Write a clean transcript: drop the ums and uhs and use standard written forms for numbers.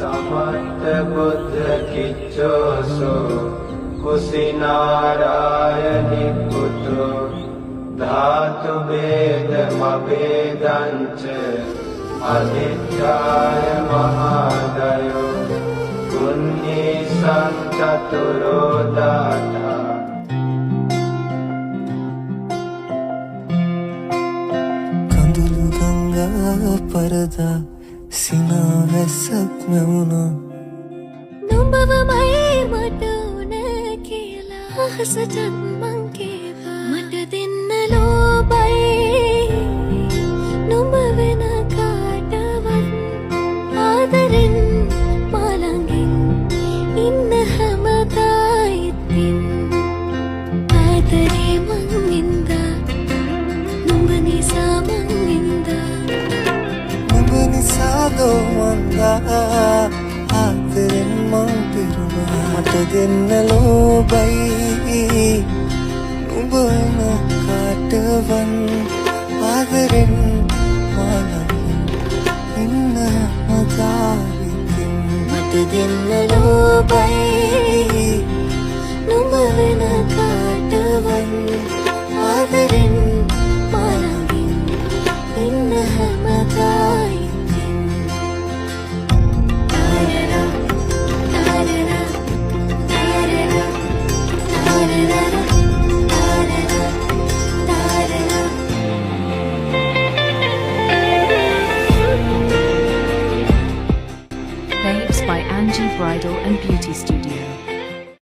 समर्थ बुद्ध किच्चोसो कुसिनारायणि पुतो धातु भेदमभेदञ्च अधिष्ठाय महादयो पुण्येशं चतुरो दाता कंदुलु गंगा परदा සිනාවැස්සක් නැවුණා නුඹවමයි මට උන කියලා අහසටත් මං කේවා මට දෙන්න ලෝභයි නුඹ වෙන කාටවත් ආදරෙන් මාළඟින් ඉන්න හැමදා ඉතින් ආදරේ මං වින්දා නුඹ නිසා මං වින්දා නිසාදෝ මන්දා ආදරෙන් මං පිරුණා මට දෙන්න ලෝභයි නුඹ වෙන කාටවත් ආදරෙන් මාළඟින් ඉන්න හැමදා ඉතින් මට දෙන්න ලෝභයි